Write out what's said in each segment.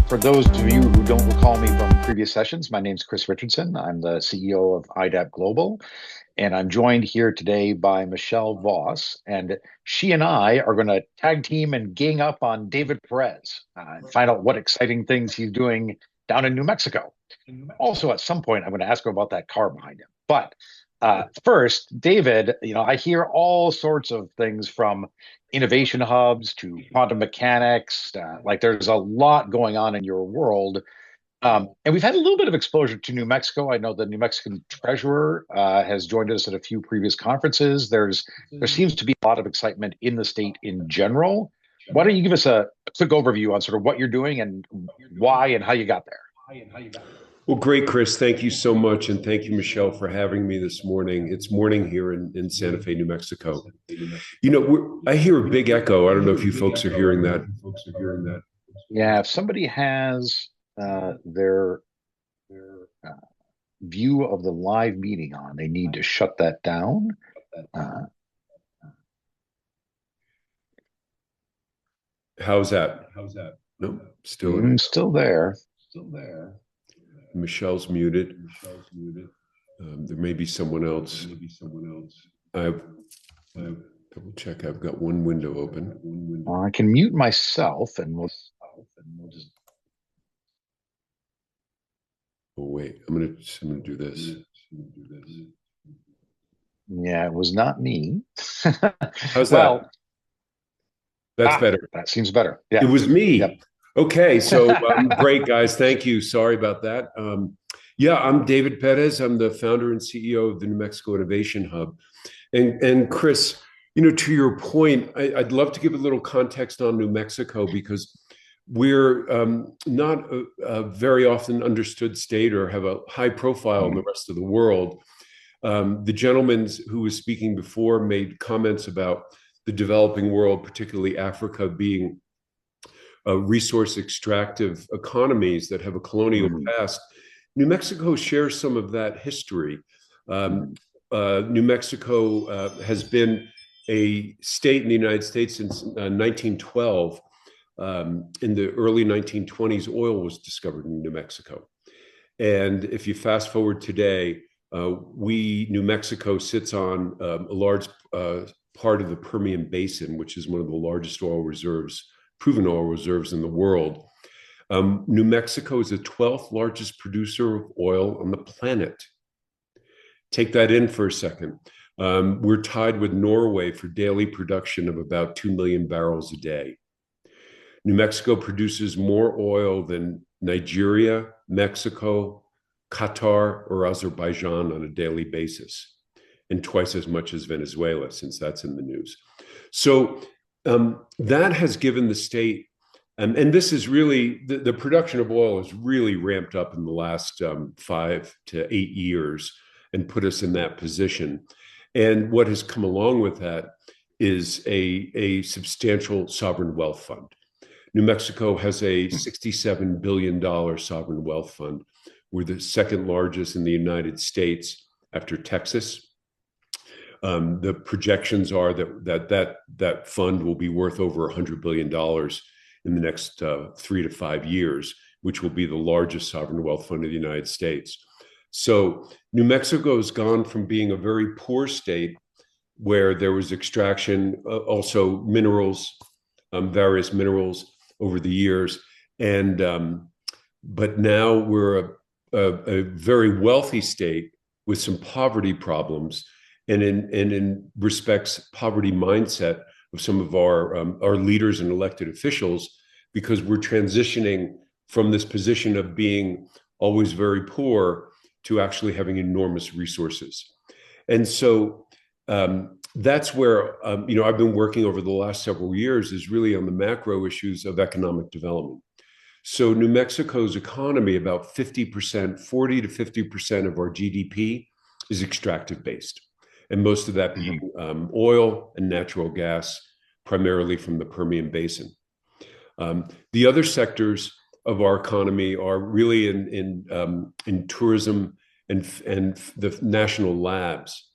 For those of you who don't recall me from previous sessions, my name is Chris Richardson. I'm the CEO of IDAP Global, and I'm joined here today by Michelle Voss. And she and I are going to tag team and gang up on David Perez and find out what exciting things he's doing down in New Mexico. Also, at some point, I'm going to ask her about that car behind him. But first, David, I hear all sorts of things from innovation hubs to quantum mechanics. Like there's a lot going on in your world. And we've had a little bit of exposure to New Mexico. I know the New Mexican treasurer has joined us at a few previous conferences. There seems to be a lot of excitement in the state in general. Why don't you give us a quick overview on sort of what you're doing and why and how you got there? Well, great, Chris. Thank you so much. And thank you, Michelle, for having me this morning. It's morning here in Santa Fe, New Mexico. I hear a big echo. I don't know if you folks are hearing that. Yeah, if somebody has their view of the live meeting on, they need to shut that down. How's that? No, still there. Michelle's muted. There may be someone else. I've double check. I've got one window open. I can mute myself and we'll just. Oh wait, I'm gonna do this. Yeah, it was not me. How's that? That's better. That seems better. Yeah, it was me. Yep. Okay, so great, guys. Thank you. Sorry about that. I'm David Perez. I'm the founder and CEO of the New Mexico Innovation Hub. And Chris, to your point, I'd love to give a little context on New Mexico because we're not a very often understood state or have a high profile in the rest of the world. The gentleman who was speaking before made comments about the developing world, particularly Africa, being resource extractive economies that have a colonial past. New Mexico shares some of that history. New Mexico has been a state in the United States since 1912. In the early 1920s, oil was discovered in New Mexico. And if you fast forward today, New Mexico sits on a large part of the Permian Basin, which is one of the largest proven oil reserves in the world. New Mexico is the 12th largest producer of oil on the planet. Take that in for a second. We're tied with Norway for daily production of about 2 million barrels a day. New Mexico produces more oil than Nigeria, Mexico, Qatar, or Azerbaijan on a daily basis, and twice as much as Venezuela, since that's in the news. So that has given the state, and this is really, the production of oil has really ramped up in the last 5 to 8 years and put us in that position. And what has come along with that is a substantial sovereign wealth fund. New Mexico has a $67 billion sovereign wealth fund. We're the second largest in the United States after Texas. The projections are that fund will be worth over $100 billion in the next 3 to 5 years, which will be the largest sovereign wealth fund in the United States. So New Mexico has gone from being a very poor state where there was extraction, also minerals, various minerals over the years, but now we're a very wealthy state with some poverty problems, and in respects poverty mindset of some of our leaders and elected officials, because we're transitioning from this position of being always very poor to actually having enormous resources. And so that's where I've been working over the last several years, is really on the macro issues of economic development. So New Mexico's economy, about 50%, 40 to 50% of our GDP is extractive based. And most of that being oil and natural gas, primarily from the Permian Basin. The other sectors of our economy are really in tourism and the national labs.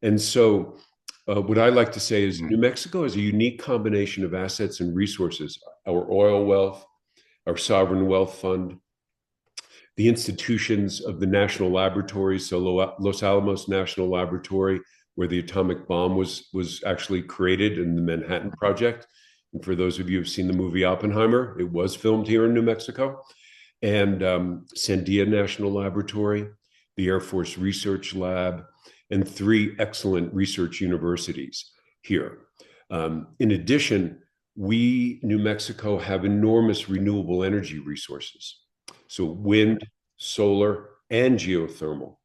And so what I like to say is New Mexico has a unique combination of assets and resources, our oil wealth, our sovereign wealth fund, the institutions of the national laboratories. So Los Alamos National Laboratory, where the atomic bomb was actually created in the Manhattan Project. And for those of you who've seen the movie Oppenheimer, it was filmed here in New Mexico. And Sandia National Laboratory, the Air Force Research Lab, and 3 excellent research universities here. In addition, we, New Mexico, have enormous renewable energy resources. So wind, solar, and geothermal.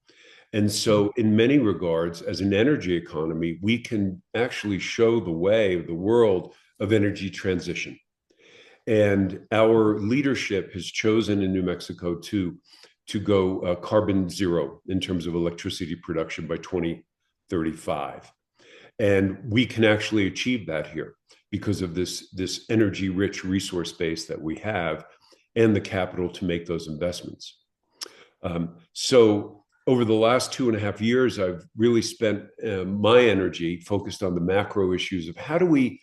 And so in many regards, as an energy economy, we can actually show the way of the world of energy transition. And our leadership has chosen in New Mexico to go carbon zero in terms of electricity production by 2035. And we can actually achieve that here because of this energy rich resource base that we have and the capital to make those investments. So over the last 2.5 years, I've really spent my energy focused on the macro issues of how do we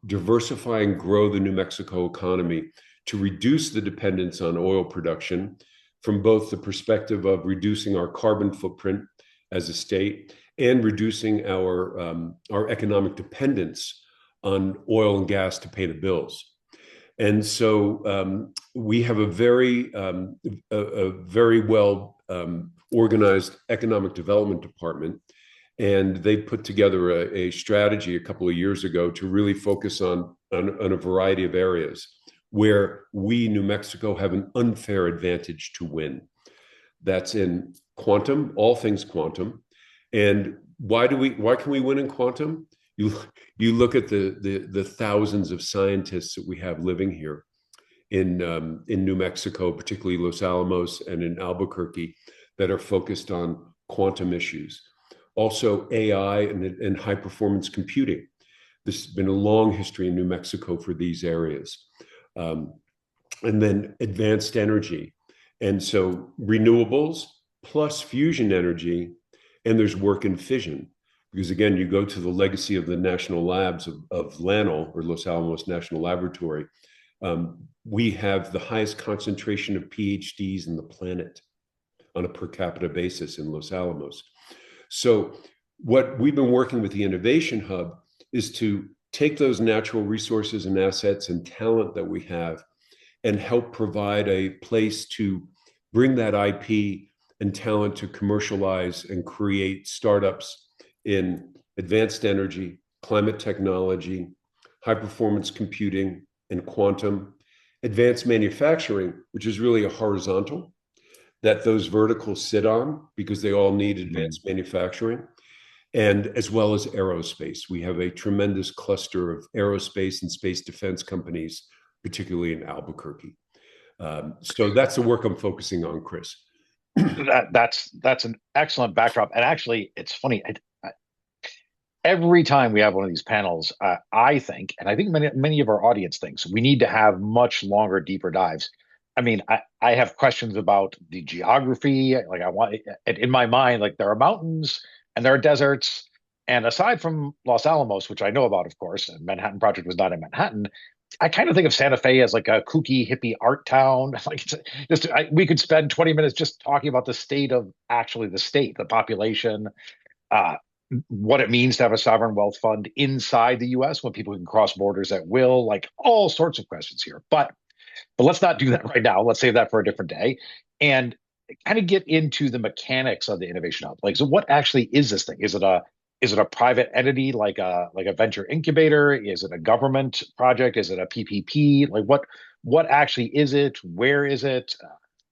diversify and grow the New Mexico economy to reduce the dependence on oil production from both the perspective of reducing our carbon footprint as a state and reducing our economic dependence on oil and gas to pay the bills. And so we have a very well organized economic development department, and they put together a strategy a couple of years ago to really focus on a variety of areas where we, New Mexico, have an unfair advantage to win. That's in quantum, all things quantum. And why can we win in quantum? You look at the thousands of scientists that we have living here in New Mexico, particularly Los Alamos and in Albuquerque, that are focused on quantum issues. Also AI and high performance computing. This has been a long history in New Mexico for these areas. And then advanced energy. And so renewables plus fusion energy, and there's work in fission. Because again, you go to the legacy of the national labs of LANL, or Los Alamos National Laboratory. We have the highest concentration of PhDs in the planet on a per capita basis in Los Alamos. So what we've been working with the Innovation Hub is to take those natural resources and assets and talent that we have and help provide a place to bring that IP and talent to commercialize and create startups in advanced energy, climate technology, high performance computing, and quantum, advanced manufacturing, which is really a horizontal that those verticals sit on because they all need advanced manufacturing, and as well as aerospace. We have a tremendous cluster of aerospace and space defense companies, particularly in Albuquerque. So that's the work I'm focusing on, Chris. That's an excellent backdrop. And actually, it's funny. Every time we have one of these panels, I think, and I think many of our audience thinks, we need to have much longer, deeper dives. I mean, I have questions about the geography. Like I want in my mind, like there are mountains and there are deserts. And aside from Los Alamos, which I know about, of course, and Manhattan Project was not in Manhattan, I kind of think of Santa Fe as like a kooky hippie art town. Like we could spend 20 minutes just talking about the state of actually the state, the population, uh, what it means to have a sovereign wealth fund inside the US when people can cross borders at will, like all sorts of questions here. But let's not do that right now. Let's save that for a different day and kind of get into the mechanics of the Innovation Hub. Like, so what actually is this thing? Is it a private entity like a venture incubator? Is it a government project? Is it a PPP? Like what actually is it? Where is it?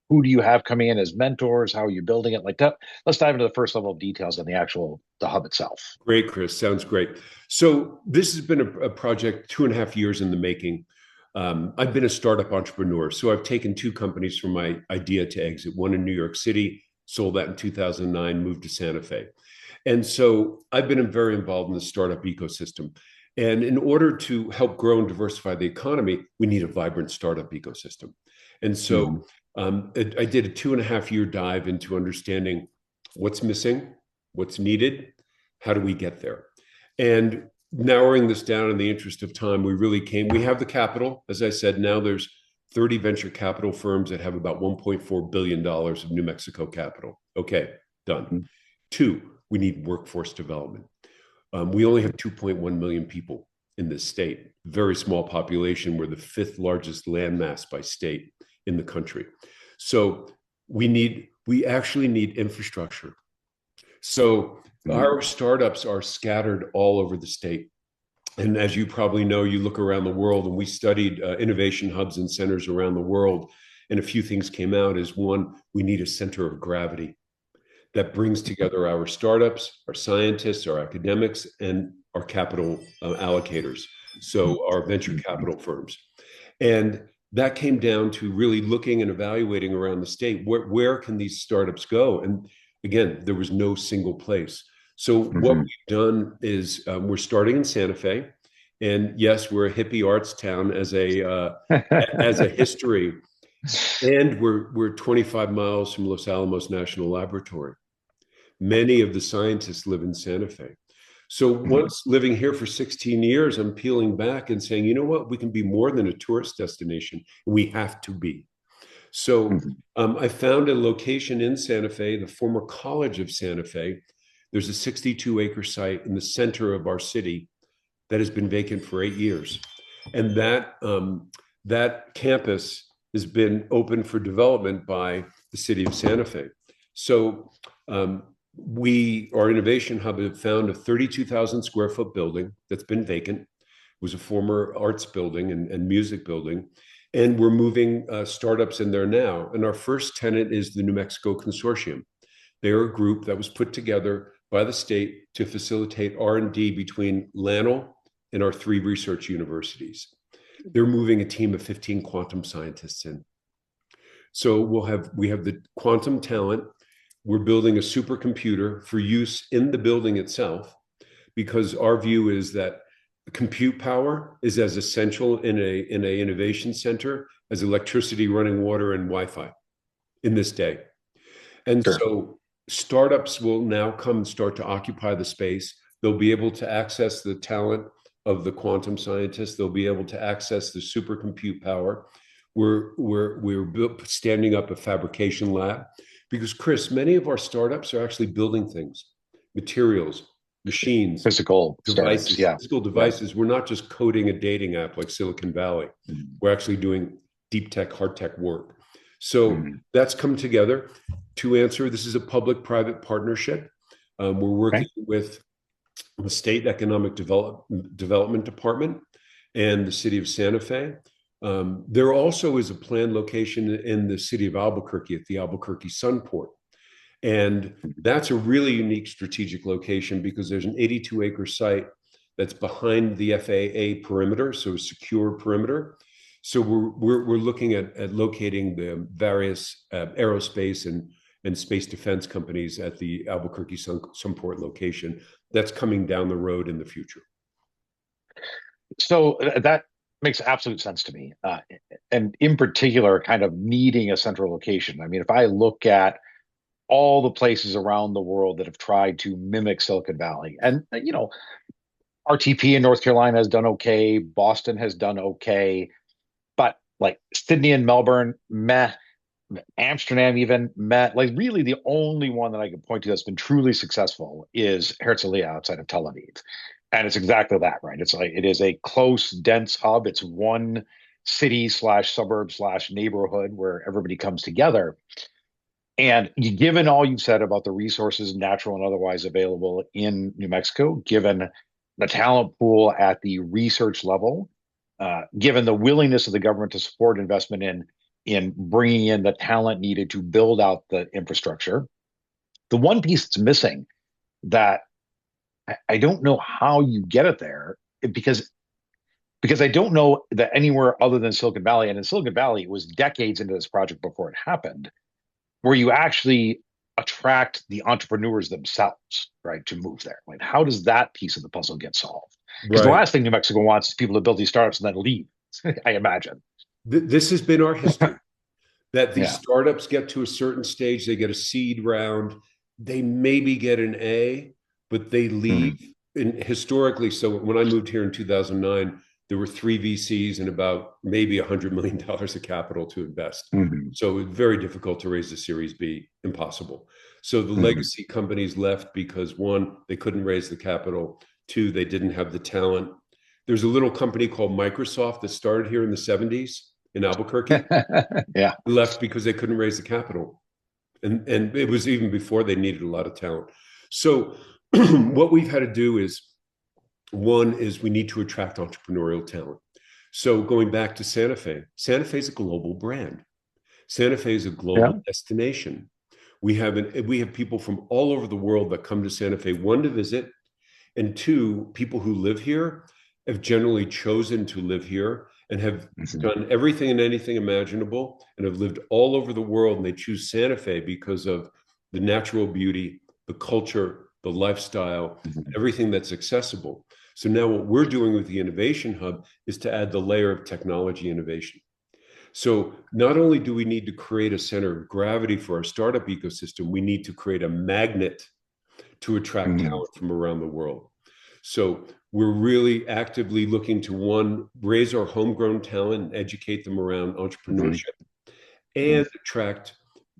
Who do you have coming in as mentors? How are you building it? Like that. Let's dive into the first level of details on the hub itself. Great, Chris. Sounds great. So this has been a project 2.5 years in the making. I've been a startup entrepreneur, so I've taken 2 companies from my idea to exit. One in New York City, sold that in 2009, moved to Santa Fe. And so I've been very involved in the startup ecosystem. And in order to help grow and diversify the economy, we need a vibrant startup ecosystem. And so I did a 2.5 year dive into understanding what's missing, what's needed, how do we get there? And narrowing this down in the interest of time, we have the capital. As I said, now there's 30 venture capital firms that have about $1.4 billion of New Mexico capital. Okay, done. Mhm. Two, we need workforce development. We only have 2.1 million people in this state, very small population. We're the fifth largest landmass by state in the country. So we actually need infrastructure. So Mhm. our startups are scattered all over the state. And as you probably know, you look around the world, and we studied innovation hubs and centers around the world. And a few things came out as one, we need a center of gravity that brings together our startups, our scientists, our academics, and our capital allocators. So our venture Mhm. capital firms. And that came down to really looking and evaluating around the state, where can these startups go? And again, there was no single place. So what Mhm. we've done is we're starting in Santa Fe. And yes, we're a hippie arts town as a history. And we're 25 miles from Los Alamos National Laboratory. Many of the scientists live in Santa Fe. So Mhm. once living here for 16 years, I'm peeling back and saying, you know what, we can be more than a tourist destination. We have to be. So Mhm. I found a location in Santa Fe, the former College of Santa Fe. There's a 62-acre site in the center of our city that has been vacant for 8 years. And that campus has been open for development by the city of Santa Fe. So our innovation hub have found a 32,000 square foot building that's been vacant. It was a former arts building and music building. And we're moving startups in there now. And our first tenant is the New Mexico Consortium. They're a group that was put together by the state to facilitate R&D between LANL and our three research universities. They're moving a team of 15 quantum scientists in. So we have the quantum talent. We're building a supercomputer for use in the building itself, because our view is that compute power is as essential in a innovation center as electricity, running water, and Wi-Fi in this day. And Sure. so startups will now come and start to occupy the space. They'll be able to access the talent of the quantum scientists. They'll be able to access the supercompute power. We're standing up a fabrication lab because, Chris, many of our startups are actually building things, materials, machines, Physical startups. devices, Yeah. physical Yeah. devices. We're not just coding a dating app like Silicon Valley. Mhm. We're actually doing deep tech, hard tech work. So Mhm. that's come together. To answer, this is a public-private partnership. We're working Okay. with the State Economic Development Department and the city of Santa Fe. There also is a planned location in the city of Albuquerque at the Albuquerque Sunport. And that's a really unique strategic location because there's an 82-acre site that's behind the FAA perimeter, so a secure perimeter. So we're looking at locating the various aerospace and space defense companies at the Albuquerque Sunport location. That's coming down the road in the future. So that makes absolute sense to me. And in particular, kind of needing a central location. I mean, if I look at all the places around the world that have tried to mimic Silicon Valley, and RTP in North Carolina has done okay, Boston has done okay, but like Sydney and Melbourne, meh. Amsterdam even met like really the only one that I can point to that's been truly successful is Herzliya outside of Tel Aviv. And it's exactly that, right? It's like it is a close, dense hub. It's one city slash suburb slash neighborhood where everybody comes together. And given all you've said about the resources, natural and otherwise, available in New Mexico, given the talent pool at the research level, given the willingness of the government to support investment in bringing in the talent needed to build out the infrastructure, the one piece that's missing that I don't know how you get it there because I don't know that anywhere other than Silicon Valley, and in Silicon Valley, it was decades into this project before it happened where you actually attract the entrepreneurs themselves, right, to move there. Like, how does that piece of the puzzle get solved? Because the Right. last thing New Mexico wants is people to build these startups and then leave, I imagine. This has been our history, that these Yeah. startups get to a certain stage, they get a seed round, they maybe get an A, but they leave. Mhm. And historically, so when I moved here in 2009, there were three VCs and about maybe $100 million of capital to invest. Hmm. So it was very difficult to raise the Series B, impossible. So the Hmm. legacy companies left because one, they couldn't raise the capital. Two, they didn't have the talent. There's a little company called Microsoft that started here in the 70s in Albuquerque. Yeah. Left because they couldn't raise the capital. And it was even before they needed a lot of talent. So what we've had to do is, one is we need to attract entrepreneurial talent. So going back to Santa Fe is a global brand. Santa Fe is a Yeah. global destination. We have people from all over the world that come to Santa Fe, one, to visit, and two, people who live here have generally chosen to live here and have Hmm. done everything and anything imaginable and have lived all over the world. And they choose Santa Fe because of the natural beauty, the culture, the lifestyle, Hmm. everything that's accessible. So now what we're doing with the Innovation Hub is to add the layer of technology innovation. So not only do we need to create a center of gravity for our startup ecosystem, we need to create a magnet to attract Hmm. talent from around the world. So we're really actively looking to, one, raise our homegrown talent and educate them around Hmm. entrepreneurship, and attract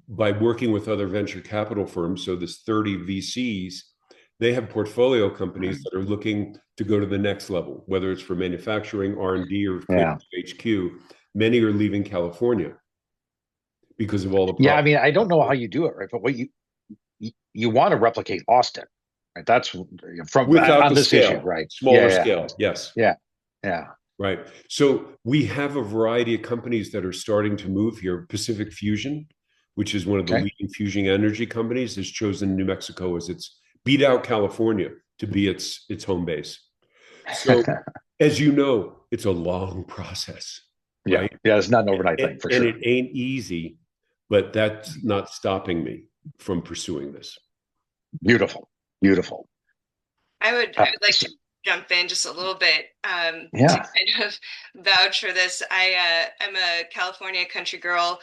by working with other venture capital firms. So this 30 VCs, they have portfolio companies that are looking to go to the next level, whether it's for manufacturing, R&D, or creating Yeah. HQ. Many are leaving California because of all the Yeah. I problems. mean, I don't know how you do it, right? But what you want to replicate Austin, right? That's from Without on the this issue, scale, right? smaller Yeah. scale, yes. Yeah. Yeah. Right. So we have a variety of companies that are starting to move here. Pacific Fusion, which is one of the Okay. leading fusion energy companies, has chosen New Mexico as its beat out California to be its home base. So, as you know, it's a long process, Yeah. right? Yeah. It's not an overnight thing for And it sure. ain't easy, but that's not stopping me from pursuing this. Beautiful. Beautiful. I would like So, to jump in just a little bit to yeah. kind of vouch for this. I'm a California country girl,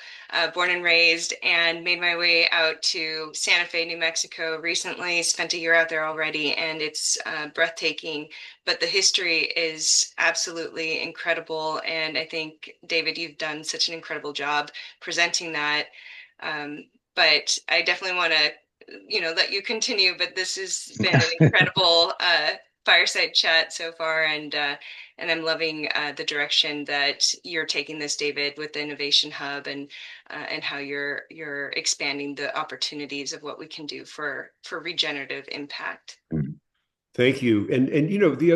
born and raised, and made my way out to Santa Fe, New Mexico recently. Spent a year out there already, and it's breathtaking. But the history is absolutely incredible, and I think David, you've done such an incredible job presenting that. Um, but I definitely want to let you continue, but this has been an incredible fireside chat so far, and I'm loving the direction that you're taking this, David, with the Innovation Hub, and how you're expanding the opportunities of what we can do for regenerative impact. Thank you. And the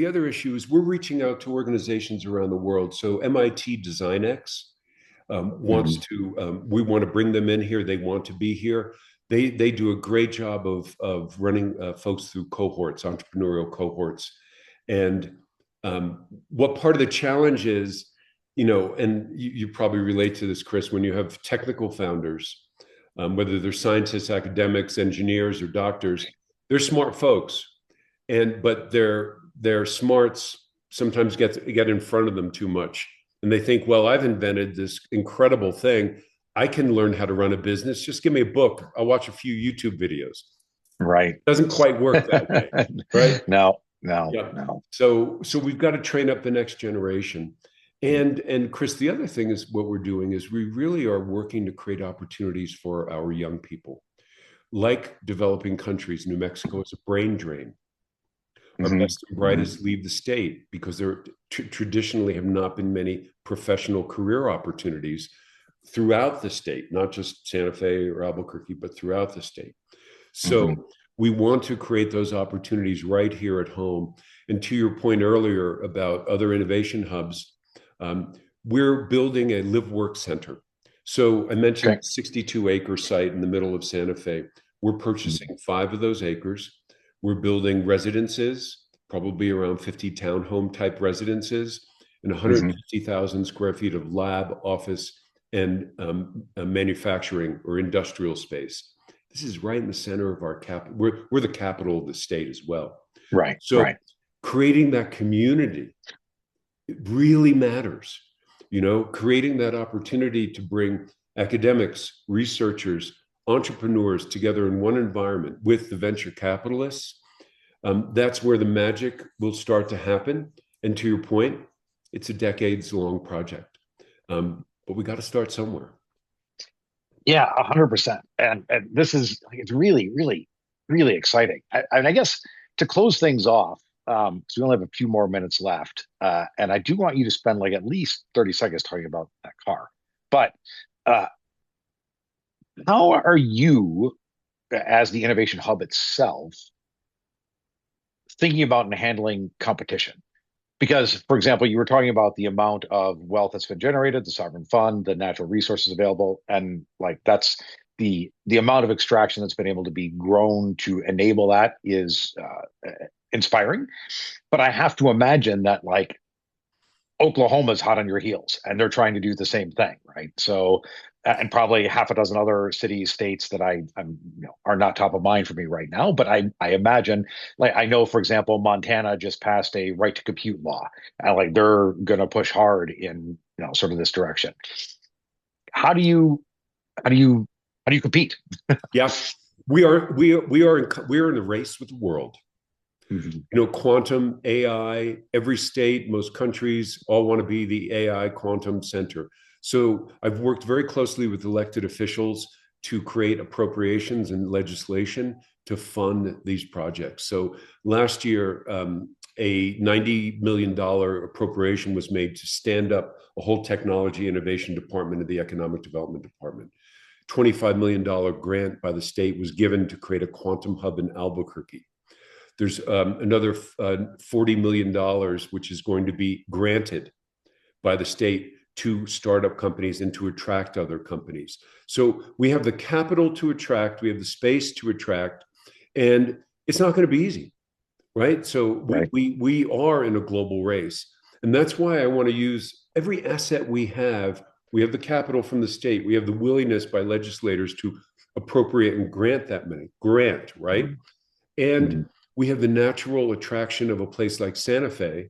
other issue is we're reaching out to organizations around the world. So MIT DesignX wants Mhm. to. We want to bring them in here. They want to be here. They do a great job of running folks through cohorts, entrepreneurial cohorts. And what part of the challenge is, and you probably relate to this, Chris, when you have technical founders, whether they're scientists, academics, engineers, or doctors, they're smart folks, but their smarts sometimes get in front of them too much, and they think, well, I've invented this incredible thing, I can learn how to run a business, just give me a book, I'll watch a few YouTube videos. Right. It doesn't quite work that way, right? No, no, Yeah. no. So we've got to train up the next generation. And Chris, the other thing is what we're doing is we really are working to create opportunities for our young people. Like developing countries, New Mexico is a brain drain. Our Hmm. best and Hmm. brightest leave the state because there traditionally have not been many professional career opportunities throughout the state, not just Santa Fe or Albuquerque, but throughout the state. So Hmm. we want to create those opportunities right here at home. And to your point earlier about other innovation hubs, um, we're building a live work center. So I mentioned Okay. 62-acre site in the middle of Santa Fe. We're Mhm. purchasing 5 of those acres. We're building residences, probably around 50 townhome type residences, and Mhm. 150,000 square feet of lab, office, and manufacturing or industrial space. This is right in the center of our capital. We're the capital of the state as well. Right, So right. creating that community, it really matters. Creating that opportunity to bring academics, researchers, entrepreneurs together in one environment with the venture capitalists, that's where the magic will start to happen. And to your point, It's a decades-long project, but we got to start somewhere. Yeah, 100%. And this is like it's really, really, really exciting. I guess to close things off, because we only have a few more minutes left, and I do want you to spend like at least 30 seconds talking about that car. But uh, how are you, as the innovation hub itself, thinking about and handling competition? Because, for example, you were talking about the amount of wealth that's been generated, the sovereign fund, the natural resources available, and like that's the amount of extraction that's been able to be grown to enable that is inspiring. But I have to imagine that like Oklahoma's hot on your heels and they're trying to do the same thing, right? So, and probably half a dozen other cities, states that I'm are not top of mind for me right now. But I imagine, like I know, for example, Montana just passed a right to compute law, and like they're going to push hard in sort of this direction. How do you how do you how do you compete? Yeah, we are in the race with the world. Mhm. Quantum AI, every state, most countries all want to be the AI quantum center. So I've worked very closely with elected officials to create appropriations and legislation to fund these projects. So last year, a $90 million appropriation was made to stand up a whole technology innovation department of the Economic Development Department. $25 million grant by the state was given to create a quantum hub in Albuquerque. There's another $40 million, which is going to be granted by the state to startup companies and to attract other companies. So we have the capital to attract, we have the space to attract, and it's not going to be easy, right? So Right. we are in a global race. And that's why I want to use every asset we have. We have the capital from the state. We have the willingness by legislators to appropriate and grant that money, right? And Mhm. we have the natural attraction of a place like Santa Fe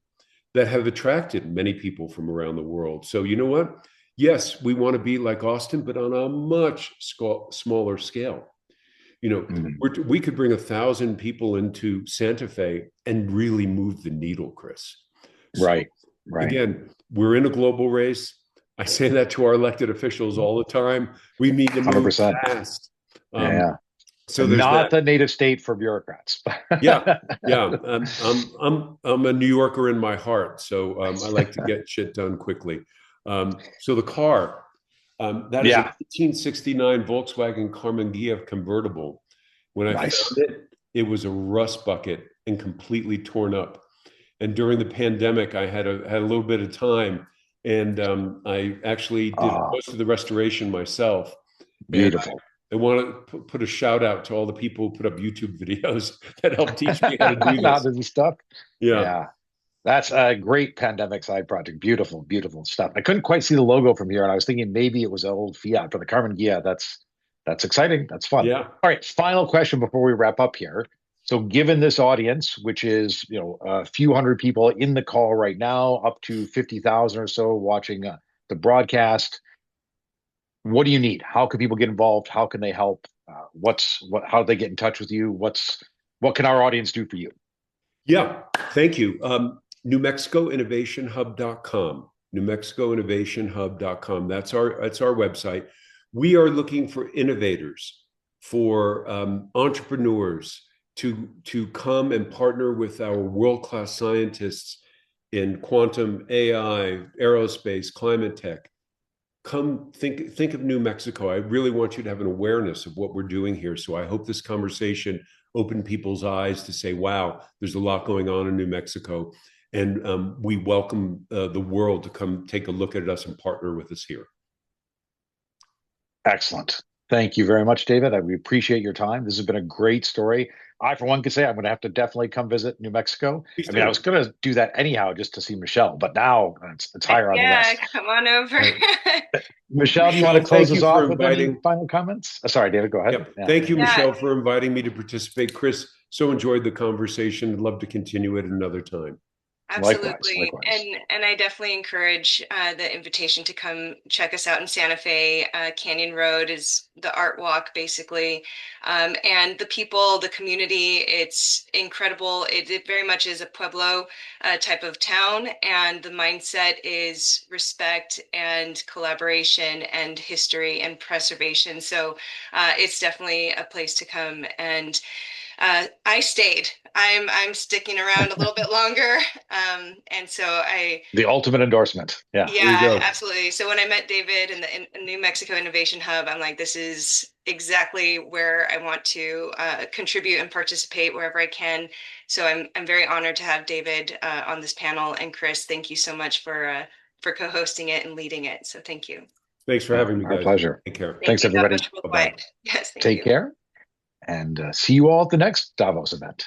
that have attracted many people from around the world. So you know what? Yes, we want to be like Austin, but on a much smaller scale. Mhm. We could bring 1,000 people into Santa Fe and really move the needle, Chris. So Right. Right. again, we're in a global race. I say that to our elected officials all the time. We need to move 100%. fast. Um, Yeah. so there's Not that. the native state for bureaucrats. Yeah, yeah. I'm a New Yorker in my heart, so I like to get shit done quickly. So the car, that is an Yeah. 1869 Volkswagen Carmanguia convertible. When I found Nice. it, it was a rust bucket and completely torn up. And during the pandemic, I had a little bit of time, and I actually did Oh, most of the restoration myself. And beautiful. I want to put a shout out to all the people who put up YouTube videos that helped teach me how to do Not this. this stuff. Yeah. Yeah. That's a great pandemic side project. Beautiful, beautiful stuff. I couldn't quite see the logo from here, and I was thinking maybe it was an old Fiat, but the Carmen Ghia, that's exciting. That's fun. Yeah. All right, final question before we wrap up here. So, given this audience, which is a few hundred people in the call right now, up to 50,000 or so watching the broadcast, what do you need? How can people get involved? How can they help? How do they get in touch with you? What can our audience do for you? Yeah. Thank you. NewMexicoInnovationHub.com. NewMexicoInnovationHub.com. That's our website. We are looking for innovators, for entrepreneurs to come and partner with our world-class scientists in quantum AI, aerospace, climate tech. Come think of New Mexico. I really want you to have an awareness of what we're doing here. So I hope this conversation opened people's eyes to say, wow, there's a lot going on in New Mexico. And we welcome the world to come take a look at us and partner with us here. Excellent. Thank you very much, David. We appreciate your time. This has been a great story. I, for one, could say I'm going to have to definitely come visit New Mexico. Please I mean, I was do. going to do that anyhow just to see Michelle, but now it's higher on the Yeah, list. come on over. Right. Michelle, do you want Michelle, to close thank us you for off with any inviting. final comments? Sorry, David, go ahead. Yep. Yeah. Thank you, Yeah, Michelle, for inviting me to participate. Chris, so enjoyed the conversation. I'd love to continue it another time. Likewise, Absolutely. likewise. And I definitely encourage the invitation to come check us out in Santa Fe. Canyon Road is the art walk, basically. And the people, the community, it's incredible. It very much is a Pueblo type of town, and the mindset is respect and collaboration and history and preservation. So it's definitely a place to come. And I stayed. I'm sticking around a little bit longer, and so The ultimate endorsement. Yeah. There you yeah, go. absolutely. So when I met David in the New Mexico Innovation Hub, I'm like, this is exactly where I want to contribute and participate wherever I can. So I'm very honored to have David on this panel, and Chris, thank you so much for co-hosting it and leading it. So thank you. Thanks for having me, Our guys. pleasure. Take care. Thank Thanks, you, everybody. Davos Bye-bye. worldwide. Yes, thank Take you. care and see you all at the next Davos event.